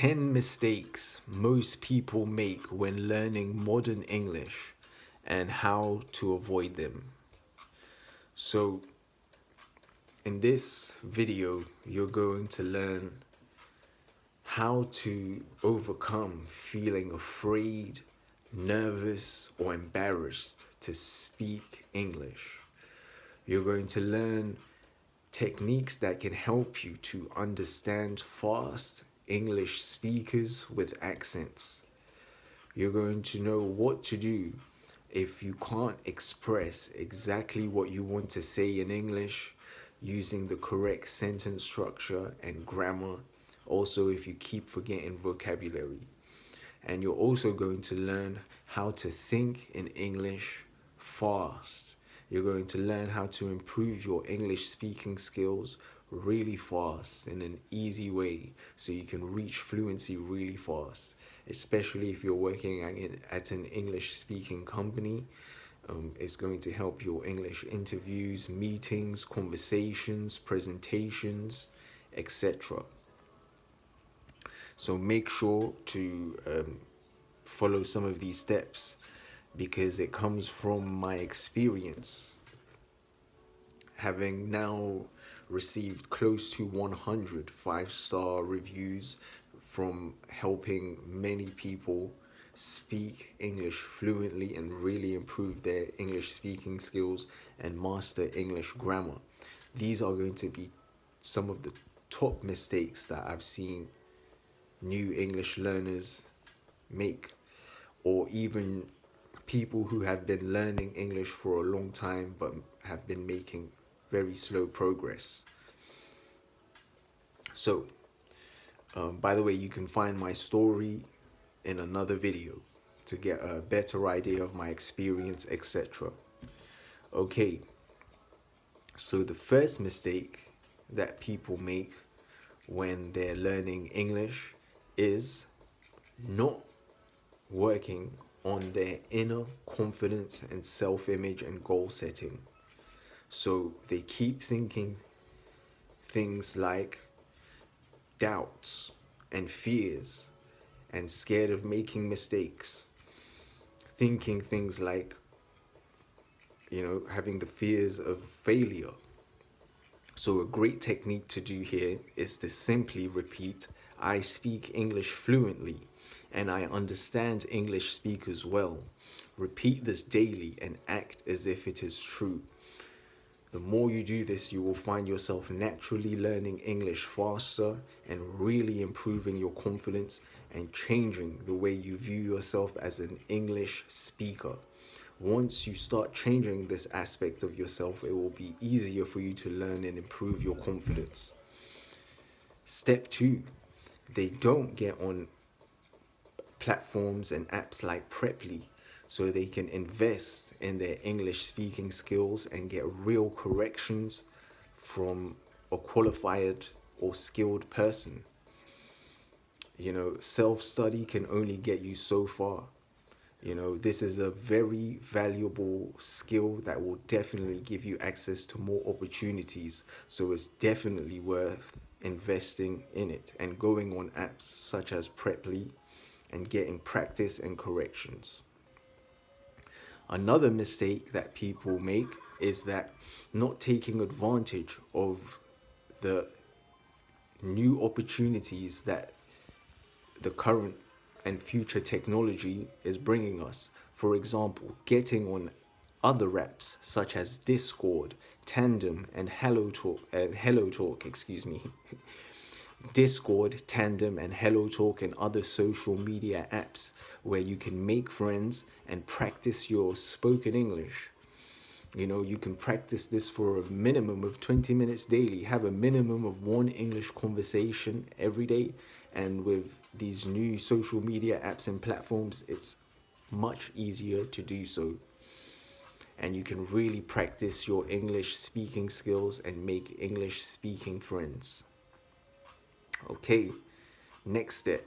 10 mistakes most people make when learning modern English and how to avoid them. So, in this video, you're going to learn how to overcome feeling afraid, nervous, or embarrassed to speak English. You're going to learn techniques that can help you to understand fast English speakers with accents. You're going to know what to do if you can't express exactly what you want to say in English using the correct sentence structure and grammar. Also, if you keep forgetting vocabulary. And you're also going to learn how to think in English fast. You're going to learn how to improve your English speaking skills really fast in an easy way so you can reach fluency really fast, especially if you're working at an English speaking company. It's going to help your English interviews, meetings, conversations, presentations, etc. So make sure to follow some of these steps because it comes from my experience, having now received close to 100 five-star reviews from helping many people speak English fluently and really improve their English speaking skills and master English grammar. These are going to be some of the top mistakes that I've seen new English learners make, or even people who have been learning English for a long time but have been making very slow progress. So, by the way, you can find my story in another video to get a better idea of my experience, etc. Okay, so the first mistake that people make when they're learning English is not working on their inner confidence and self-image and goal setting. So they keep thinking things like doubts and fears and scared of making mistakes. Thinking things like, having the fears of failure. So a great technique to do here is to simply repeat, I speak English fluently and I understand English speakers well. Repeat this daily and act as if it is true. The more you do this, you will find yourself naturally learning English faster and really improving your confidence and changing the way you view yourself as an English speaker. Once you start changing this aspect of yourself, it will be easier for you to learn and improve your confidence. Step 2, they don't get on platforms and apps like Preply so they can invest in their English speaking skills and get real corrections from a qualified or skilled person. Self-study can only get you so far. This is a very valuable skill that will definitely give you access to more opportunities. So it's definitely worth investing in it and going on apps such as Preply and getting practice and corrections. Another mistake that people make is that not taking advantage of the new opportunities that the current and future technology is bringing us. For example, getting on other apps such as Discord, Tandem, and HelloTalk, excuse me. Discord, Tandem, and HelloTalk, and other social media apps where you can make friends and practice your spoken English. You can practice this for a minimum of 20 minutes daily. Have a minimum of one English conversation every day. And with these new social media apps and platforms, it's much easier to do so. And you can really practice your English speaking skills and make English speaking friends. Okay, next step.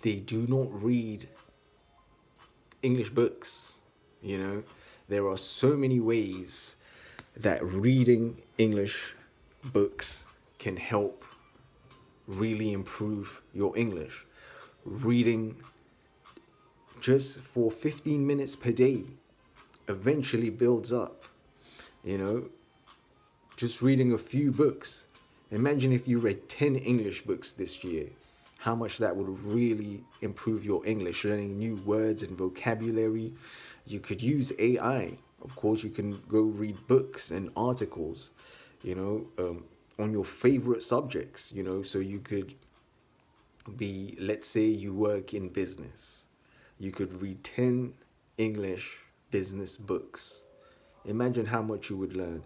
They do not read English books. There are so many ways that reading English books can help really improve your English. Reading just for 15 minutes per day eventually builds up, you know, just reading a few books. Imagine if you read 10 English books this year, how much that would really improve your English, learning new words and vocabulary. You could use AI. Of course, you can go read books and articles, you know, on your favorite subjects, you know, so you could be, let's say you work in business, you could read 10 English business books. Imagine how much you would learn,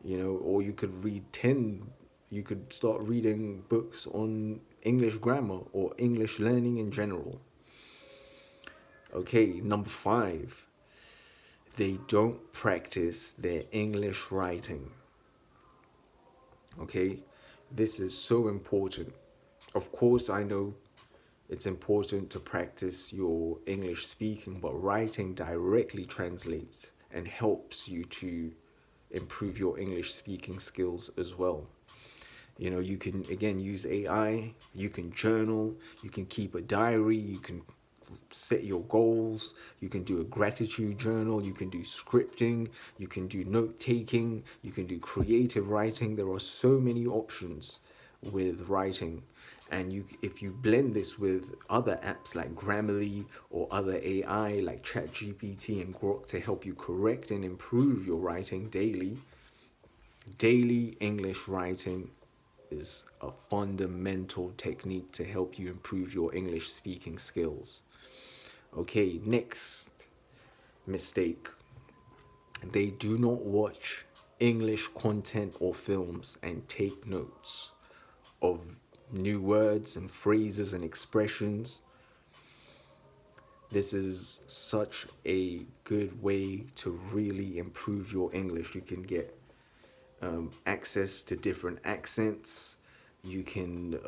you know, or you could read 10, you could start reading books on English grammar or English learning in general. Okay, number 5, they don't practice their English writing. Okay, this is so important. Of course, I know it's important to practice your English speaking, but writing directly translates and helps you to improve your English speaking skills as well. You know, you can again use AI, you can journal, you can keep a diary, you can set your goals, you can do a gratitude journal, you can do scripting, you can do note taking, you can do creative writing. There are so many options with writing. And you, if you blend this with other apps like Grammarly or other AI like ChatGPT and Grok to help you correct and improve your writing daily, daily English writing is a fundamental technique to help you improve your English speaking skills. Okay, next mistake. They do not watch English content or films and take notes of new words and phrases and expressions. This is such a good way to really improve your English. You can get access to different accents. You can,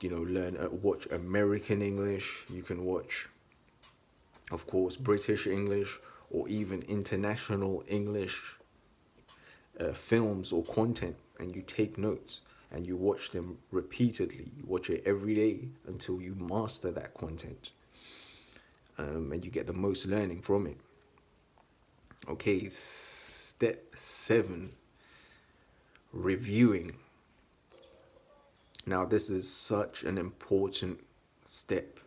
learn, watch American English. You can watch, of course, British English or even international English films or content, and you take notes and you watch them repeatedly. You watch it every day until you master that content, and you get the most learning from it. Okay, step 7, reviewing. Now, this is such an important step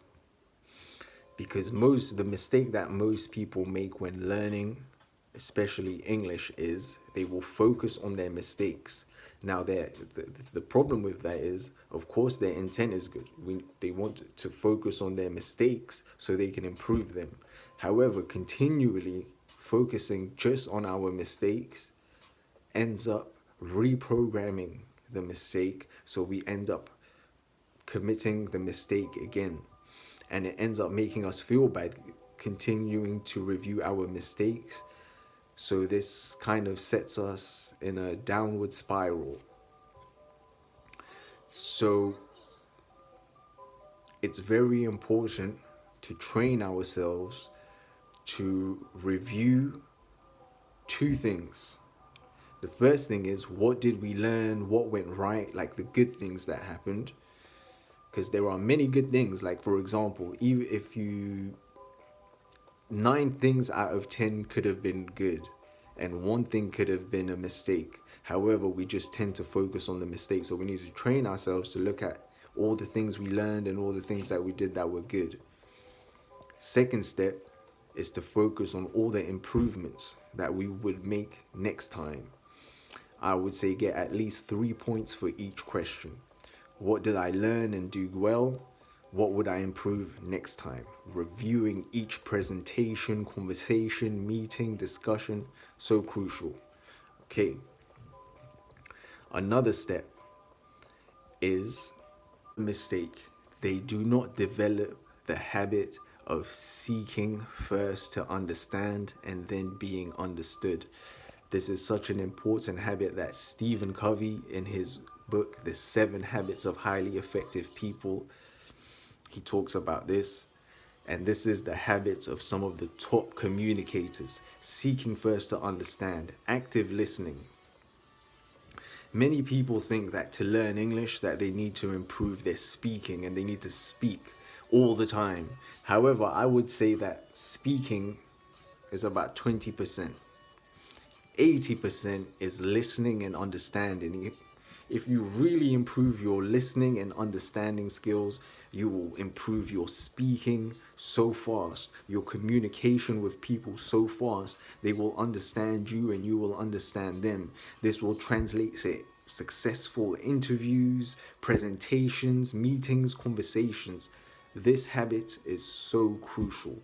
because the mistake that most people make when learning, especially English, is they will focus on their mistakes. Now, the problem with that is, of course, their intent is good. They want to focus on their mistakes so they can improve them. However, continually focusing just on our mistakes ends up reprogramming the mistake, so we end up committing the mistake again, and it ends up making us feel bad continuing to review our mistakes. So this kind of sets us in a downward spiral. So it's very important to train ourselves to review 2 things. The first thing is, what did we learn? What went right? Like the good things that happened. Because there are many good things. Like, for example, even if 9 things out of 10 could have been good and 1 thing could have been a mistake. However, we just tend to focus on the mistake. So we need to train ourselves to look at all the things we learned and all the things that we did that were good. Second step is to focus on all the improvements that we would make next time. I would say get at least 3 points for each question. What did I learn and do well? What would I improve next time? Reviewing each presentation, conversation, meeting, discussion, so crucial. Okay. Another step is mistake. They do not develop the habit of seeking first to understand and then being understood. This is such an important habit that Stephen Covey, in his book, The 7 Habits of Highly Effective People, he talks about this. And this is the habits of some of the top communicators: seeking first to understand, active listening. Many people think that to learn English that they need to improve their speaking and they need to speak all the time. However, I would say that speaking is about 20%. 80% is listening and understanding. If you really improve your listening and understanding skills, you will improve your speaking so fast, your communication with people so fast. They will understand you and you will understand them. This will translate to successful interviews, presentations, meetings, conversations. This habit is so crucial,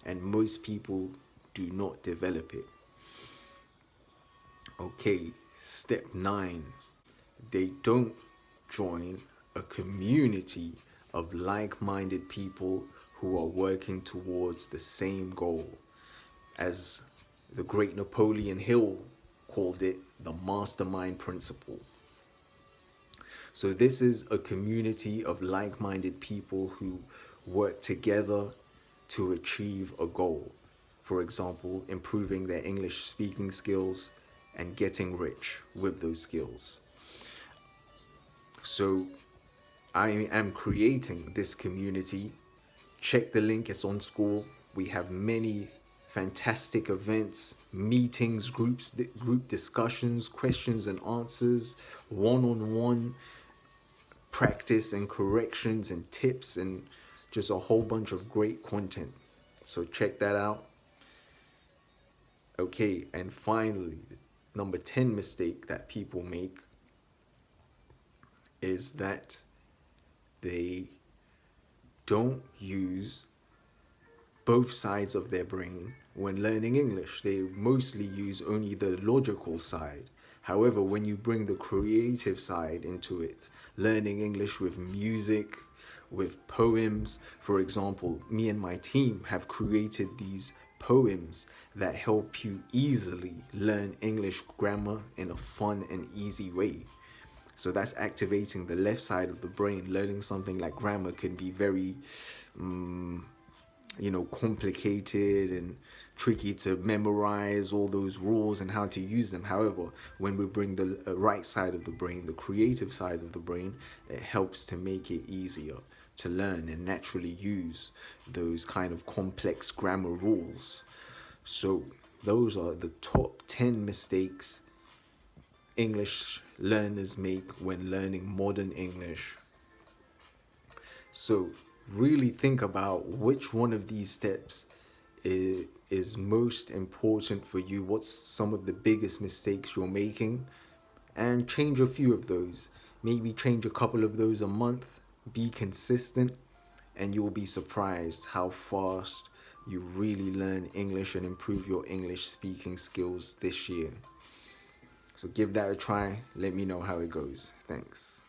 and most people do not develop it. Okay, step 9. They don't join a community of like minded people who are working towards the same goal. As the great Napoleon Hill called it, the mastermind principle. So, this is a community of like minded people who work together to achieve a goal. For example, improving their English speaking skills and getting rich with those skills. So I am creating this community. Check the link, it's on school. We have many fantastic events, meetings, group discussions, questions and answers, one-on-one practice and corrections and tips, and just a whole bunch of great content. So check that out. Okay, and finally, number 10 mistake that people make is that they don't use both sides of their brain when learning English. They mostly use only the logical side. However, when you bring the creative side into it, learning English with music, with poems, for example, me and my team have created these poems that help you easily learn English grammar in a fun and easy way. So that's activating the left side of the brain. Learning something like grammar can be very, complicated and tricky to memorize all those rules and how to use them. However, when we bring the right side of the brain, the creative side of the brain, it helps to make it easier to learn and naturally use those kind of complex grammar rules. So those are the top 10 mistakes English learners make when learning modern English. So really think about which one of these steps is most important for you. What's some of the biggest mistakes you're making? And change a few of those. Maybe change a couple of those a month. Be consistent, and you'll be surprised how fast you really learn English and improve your English speaking skills this year. So give that a try. Let me know how it goes. Thanks.